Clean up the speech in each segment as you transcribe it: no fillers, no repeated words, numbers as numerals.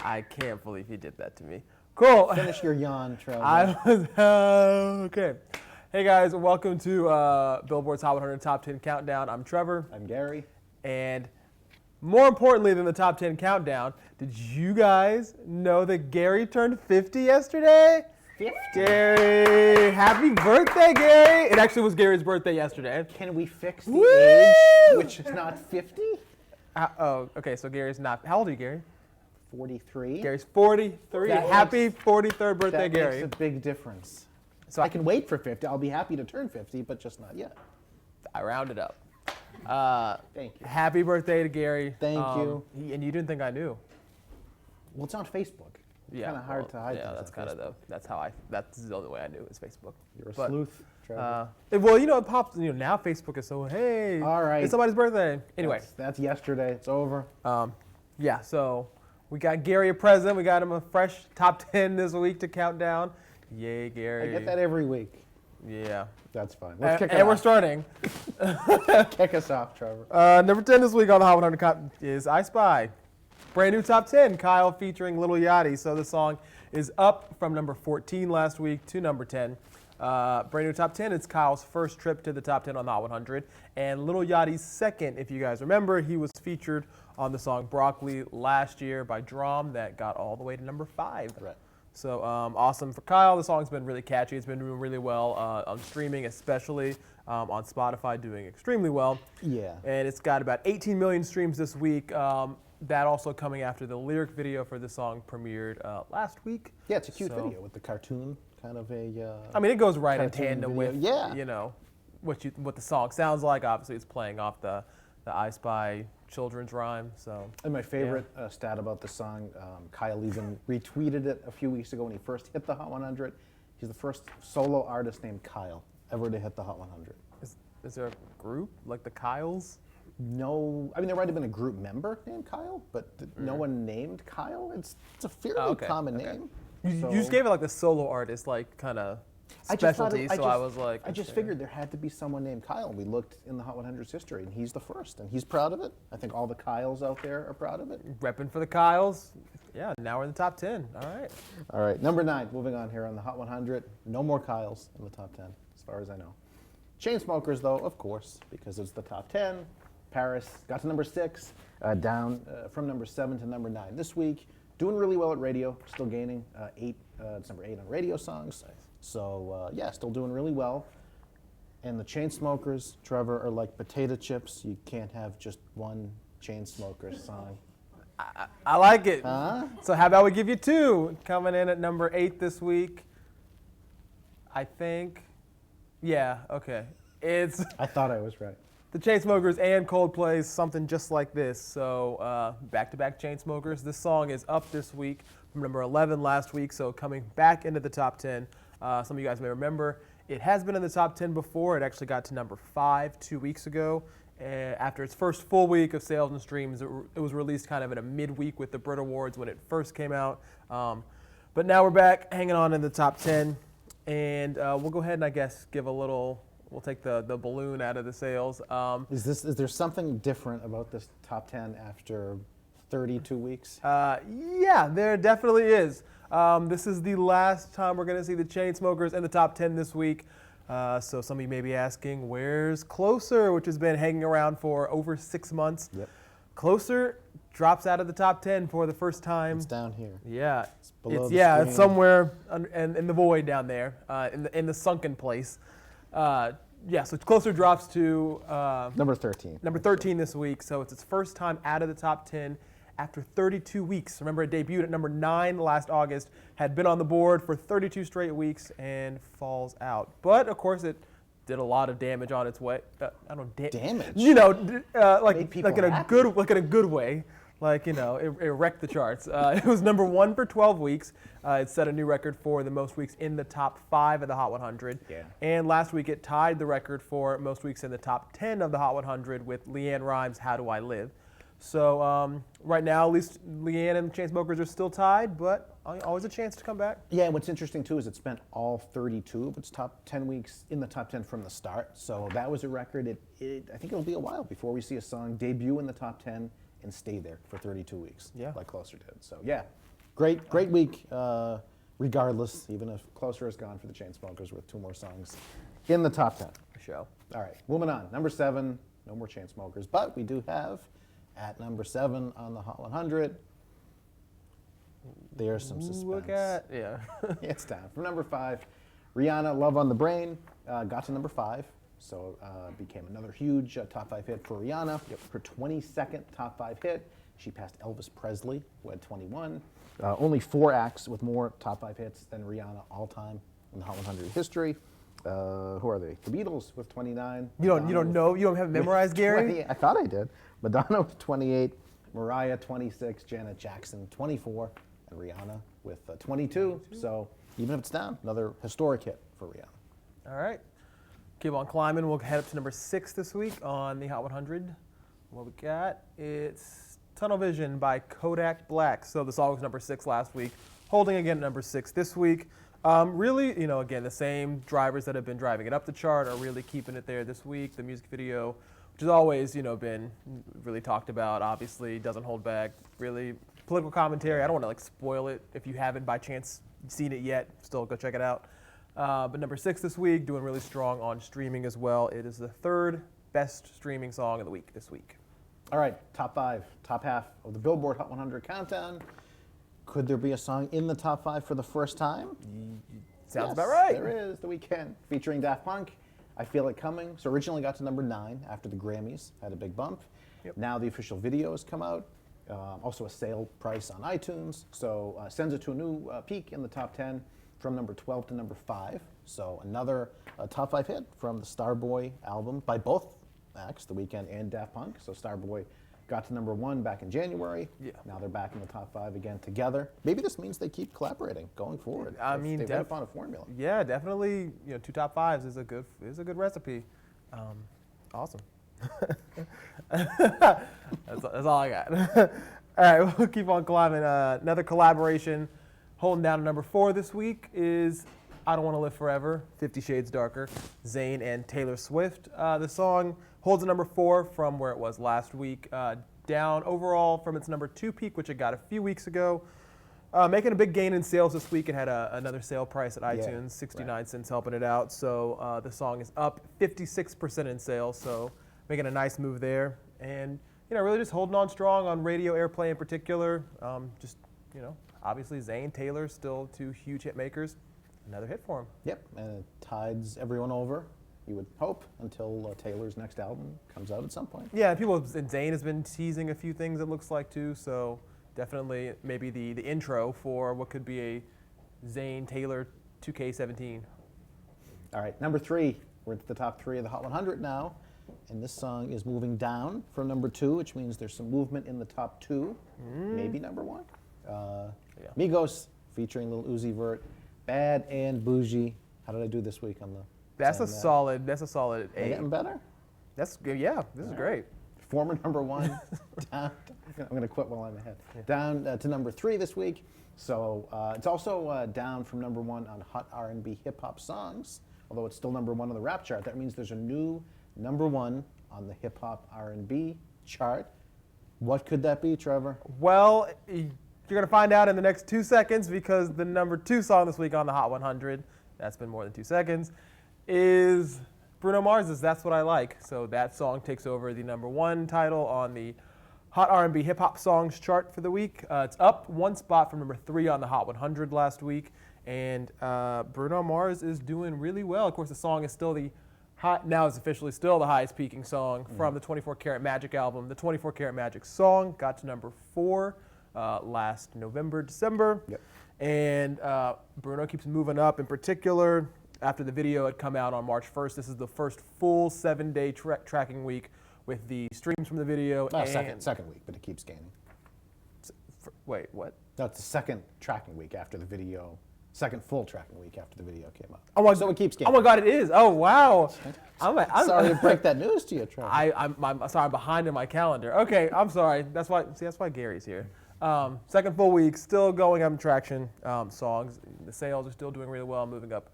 I can't believe he did that to me. Cool. Finish your yawn, Trevor. I was okay. Hey guys, welcome to Billboard's Hot 100 Top 10 Countdown. I'm Trevor. I'm Gary. And more importantly than the Top 10 Countdown, did you guys know that Gary turned 50 yesterday? 50? Gary, happy birthday, Gary. It actually was Gary's birthday yesterday. Can we fix the Woo! age, which is not 50? Okay, so Gary's not. How old are you, Gary? 43. Gary's 43. Happy 43rd birthday, that Gary. makes a big difference. So I can wait for 50. I'll be happy to turn 50, but just not yet. I rounded up. Thank you. Happy birthday to Gary. Thank you. And you didn't think I knew. Well, it's on Facebook. Yeah, kind of hard to hide. Yeah, that's kind of that's the only way I knew is Facebook. You're a sleuth, Trevor. Well, it pops. Now Facebook is so hey. All right. It's somebody's birthday. Anyway, that's yesterday. It's over. Yeah. So we got Gary a present. We got him a fresh top 10 this week to count down. Yay, Gary. I get that every week. Yeah. That's fine. Let's kick it and we're off. starting. Kick us off, Trevor. Number 10 this week on the Hot 100 is I Spy. Brand new top 10, Kyle featuring Lil Yachty. So the song is up from number 14 last week to number 10. Brand new top 10, it's Kyle's first trip to the top 10 on the Hot 100. And Lil Yachty's second, if you guys remember, he was featured on the song Broccoli last year by Drum that got all the way to number 5. Right. So awesome for Kyle. The song's been really catchy. It's been doing really well on streaming, especially on Spotify, doing extremely well. Yeah. And it's got about 18 million streams this week. That also coming after the lyric video for the song premiered last week. Yeah, it's a cute video with the cartoon, kind of a. I mean, it goes right in cartoon tandem video. with what the song sounds like. Obviously, it's playing off the I Spy children's rhyme. So. And my favorite stat about the song, Kyle even retweeted it a few weeks ago when he first hit the Hot 100. He's the first solo artist named Kyle ever to hit the Hot 100. Is there a group like the Kyles? No, I mean there might have been a group member named Kyle, but no one named Kyle. It's a fairly common name. You just gave it like the solo artist kind of specialty, I was like. I just figured there had to be someone named Kyle. We looked in the Hot 100's history, and he's the first, and he's proud of it. I think all the Kyles out there are proud of it. Repping for the Kyles. Yeah, now we're in the top 10. All right. All right, number 9, moving on here on the Hot 100. No more Kyles in the top 10, as far as I know. Chainsmokers, though, of course, because it's the top 10. Paris got to number 6, down from number 7 to number 9 this week. Doing really well at radio, still gaining 8. It's number 8 on radio songs. Nice. So still doing really well. And the Chainsmokers, Trevor, are like potato chips. You can't have just one Chainsmokers song. I like it. Huh? So how about we give you 2? Coming in at number 8 this week. I think. Yeah. Okay. It's. I thought I was right. The Chainsmokers and Coldplay's Something Just Like This. So back-to-back Chainsmokers. This song is up this week from number 11 last week, so coming back into the top 10. Some of you guys may remember it has been in the top 10 before. It actually got to number 5 2 weeks ago. After its first full week of sales and streams, it was released kind of in a midweek with the Brit Awards when it first came out. But now we're back, hanging on in the top 10. And we'll go ahead and, I guess, give a little... We'll take the balloon out of the sales. Is there something different about this top 10 after 32 weeks? Yeah, there definitely is. This is the last time we're going to see the Chainsmokers in the top 10 this week. So some of you may be asking, where's Closer, which has been hanging around for over 6 months. Yep. Closer drops out of the top 10 for the first time. It's down here. Yeah. It's below the screen. It's somewhere in the void down there, in the sunken place. So Closer drops to number 13. Number 13 this week, so it's its first time out of the top 10 after 32 weeks. Remember, it debuted at number 9 last August, had been on the board for 32 straight weeks, and falls out. But, of course, it did a lot of damage on its way. Damage? Like in a good way. It wrecked the charts. It was number 1 for 12 weeks. It set a new record for the most weeks in the top 5 of the Hot 100. Yeah. And last week it tied the record for most weeks in the top 10 of the Hot 100 with LeAnn Rimes' How Do I Live. So right now, at least LeAnn and the Chainsmokers are still tied, but always a chance to come back. Yeah, and what's interesting too is it spent all 32 of its top 10 weeks in the top 10 from the start. So that was a record. I think it'll be a while before we see a song debut in the top 10 and stay there for 32 weeks, like Closer did. So yeah, Great week, regardless, even if closer is gone for the Chainsmokers with 2 more songs in the top 10. Show. All right, moving on. Number 7, no more Chainsmokers, but we do have at number 7 on the Hot 100. There's some suspense. Look at, yeah. It's down. From number 5, Rihanna, Love on the Brain, got to number 5. So became another huge top 5 hit for Rihanna. Her 22nd top 5 hit. She passed Elvis Presley, who had 21. Only 4 acts with more top 5 hits than Rihanna all time in the Hot 100 history. Who are they? The Beatles with 29. You don't know? You don't have it memorized, Gary? 20, I thought I did. Madonna with 28. Mariah 26. Janet Jackson 24. And Rihanna with 22. So even if it's down, another historic hit for Rihanna. All right. Keep on climbing. We'll head up to number 6 this week on the Hot 100. What we got? It's Tunnel Vision by Kodak Black. So the song was number 6 last week, holding again at number 6 this week. Really, again, the same drivers that have been driving it up the chart are really keeping it there this week. The music video, which has always, been really talked about, obviously doesn't hold back. Really political commentary. I don't want to spoil it if you haven't by chance seen it yet. Still go check it out. But number 6 this week, doing really strong on streaming as well. It is the 3rd best streaming song of the week this week. All right, top 5, top half of the Billboard Hot 100 countdown. Could there be a song in the top 5 for the first time? Sounds Yes, about right. There is, The Weeknd, featuring Daft Punk. I Feel It Coming. So originally got to number 9 after the Grammys, had a big bump. Yep. Now the official video has come out. Also a sale price on iTunes. So sends it to a new peak in the top 10 from number 12 to number 5. So another top 5 hit from the Starboy album by both acts, The Weeknd and Daft Punk. So Starboy got to number 1 back in January. Yeah. Now they're back in the top 5 again together. Maybe this means they keep collaborating going forward. I mean, they've hit upon a formula. Yeah, definitely. 2 top 5s is a good recipe. Awesome. that's all I got. All right, we'll keep on climbing. Another collaboration holding down to number 4 this week is I Don't Want to Live Forever, 50 Shades Darker, Zayn and Taylor Swift. The song holds a number 4 from where it was last week, down overall from its number 2 peak, which it got a few weeks ago. Making a big gain in sales this week. It had another sale price at iTunes, 69 cents helping it out. So the song is up 56% in sales, so making a nice move there. And, really just holding on strong on radio airplay in particular. Obviously Zayn, Taylor, still 2 huge hit makers. Another hit for him. Yep, and it tides everyone over, you would hope, until Taylor's next album comes out at some point. Yeah, and Zayn has been teasing a few things, it looks like, too. So definitely maybe the intro for what could be a Zayn Taylor 2K17. All right, number 3. We're into the top 3 of the Hot 100 now. And this song is moving down from number 2, which means there's some movement in the top 2, maybe number 1. Migos featuring Lil Uzi Vert, Bad and Boujee. How did I do this week on the? That's a solid 8. Getting better. That's good. Yeah, this is great. Former number 1, down. I'm going to quit while I'm ahead. Yeah. Down to number 3 this week. So it's also down from number 1 on Hot R&B Hip Hop Songs. Although it's still number 1 on the rap chart, that means there's a new number 1 on the Hip Hop R&B chart. What could that be, Trevor? Well, you're going to find out in the next 2 seconds, because the number 2 song this week on the Hot 100, that's been more than 2 seconds, is Bruno Mars's That's What I Like. So that song takes over the number 1 title on the Hot R&B Hip Hop Songs chart for the week. It's up 1 spot from number 3 on the Hot 100 last week. And Bruno Mars is doing really well. Of course, the song is still now is officially still the highest peaking song from the 24 Karat Magic album. The 24 Karat Magic song got to number 4 last November, December. Yep. And Bruno keeps moving up. In particular, after the video had come out on March 1st, this is the first full 7-day tracking week with the streams from the video. Second week, but it keeps gaining. Wait, what? No, it's the second tracking week after the video. Second full tracking week after the video came out. Oh, so it keeps gaining. Oh my God, it is. Oh wow. I'm sorry to break that news to you, Trevor. I'm sorry, I'm behind in my calendar. Okay, I'm sorry. That's why Gary's here. Second full week, still going up in traction. Songs, the sales are still doing really well, moving up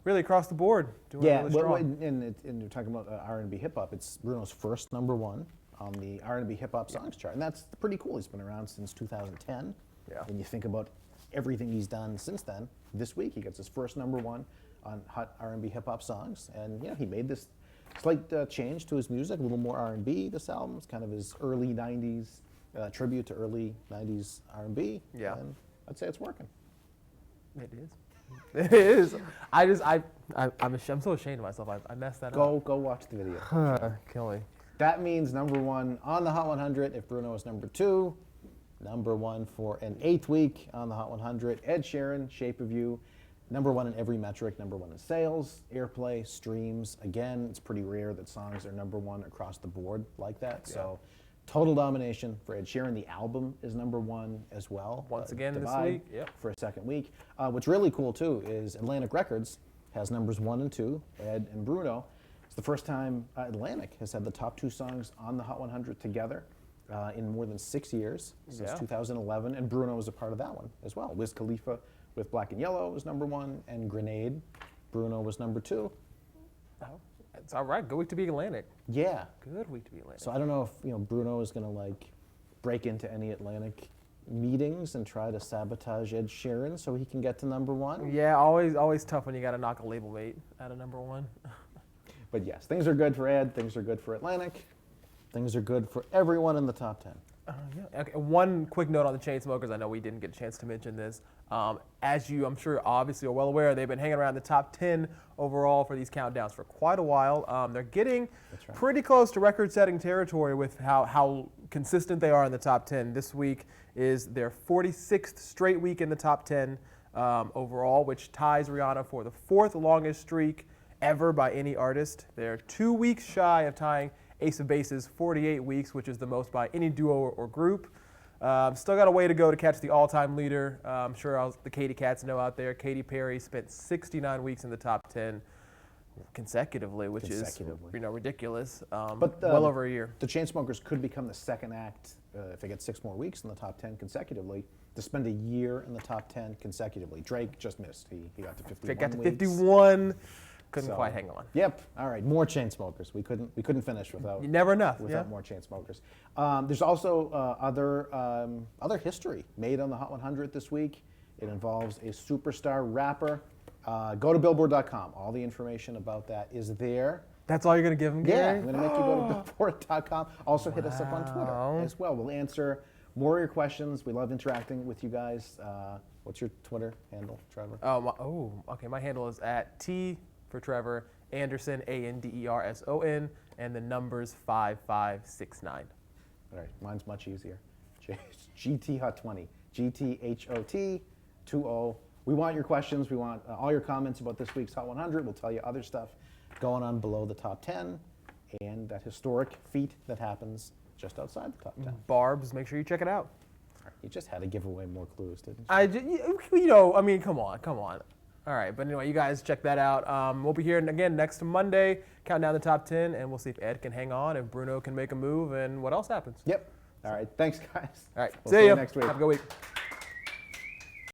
really across the board. Doing really strong. And you're talking about R&B hip hop. It's Bruno's first number 1 on the R&B hip hop songs chart, and that's pretty cool. He's been around since 2010. Yeah. And you think about everything he's done since then. This week he gets his first #1 on Hot R&B Hip Hop songs, and he made this slight change to his music, a little more R&B. This album is kind of his early '90s tribute to early '90s R&B. Yeah. And I'd say it's working. It is. It is. I'm so ashamed of myself. I messed that up. Go watch the video. Kill me. That means #1 on the Hot 100 if Bruno is #2. #1 for an 8th week on the Hot 100. Ed Sheeran, Shape of You. #1 in every metric. #1 in sales, airplay, streams. Again, it's pretty rare that songs are #1 across the board like that. Yeah. So total domination for Ed Sheeran. The album is #1 as well. Once again this Divide week. Yep. For a 2nd week. What's really cool too is Atlantic Records has numbers 1 and 2, Ed and Bruno. It's the first time Atlantic has had the top 2 songs on the Hot 100 together in more than 6 years, since 2011, and Bruno was a part of that one as well. Wiz Khalifa with Black and Yellow was #1, and Grenade, Bruno was #2. Oh, it's all right. Good week to be Atlantic. Yeah. Good week to be Atlantic. So I don't know if Bruno is going to break into any Atlantic meetings and try to sabotage Ed Sheeran so he can get to #1. Yeah, always tough when you got to knock a label mate out of #1. But yes, things are good for Ed. Things are good for Atlantic. Things are good for everyone in the top 10. Yeah. Okay, one quick note on the Chainsmokers. I know we didn't get a chance to mention this. As you, I'm sure, obviously are well aware, they've been hanging around the top 10 overall for these countdowns for quite a while. They're getting pretty close to record-setting territory with how consistent they are in the top 10. This week is their 46th straight week in the top 10 overall, which ties Rihanna for the 4th longest streak ever by any artist. They're 2 weeks shy of tying Ace of Base's 48 weeks, which is the most by any duo or group. Still got a way to go to catch the all-time leader. I'm sure the Katy Cats know out there. Katy Perry spent 69 weeks in the top 10 consecutively, which is ridiculous. But well over a year. The Chainsmokers could become the 2nd act if they get 6 more weeks in the top 10 consecutively to spend a year in the top 10 consecutively. Drake just missed. He got to 51 Drake got to weeks. 51. Couldn't quite hang on. Yep. All right. More Chainsmokers. We couldn't finish without. Never enough. Without more Chainsmokers. There's also other history made on the Hot 100 this week. It involves a superstar rapper. Go to Billboard.com. All the information about that is there. That's all you're gonna give them, Gary? Yeah. I'm gonna make you go to Billboard.com. Also hit us up on Twitter as well. We'll answer more of your questions. We love interacting with you guys. What's your Twitter handle, Trevor? Okay. My handle is at T for Trevor Anderson, Anderson, and the number's 5569. All right, mine's much easier. GT Hot 20, GTHOT 20. We want your questions. We want all your comments about this week's Hot 100. We'll tell you other stuff going on below the top 10 and that historic feat that happens just outside the top 10. Barbs, make sure you check it out. All right, you just had to give away more clues, didn't you? Come on. All right, but anyway, you guys check that out. We'll be here again next Monday, counting down the top 10, and we'll see if Ed can hang on, if Bruno can make a move, and what else happens. Yep. All right, thanks, guys. All right, We'll see you ya next week. Have a good week.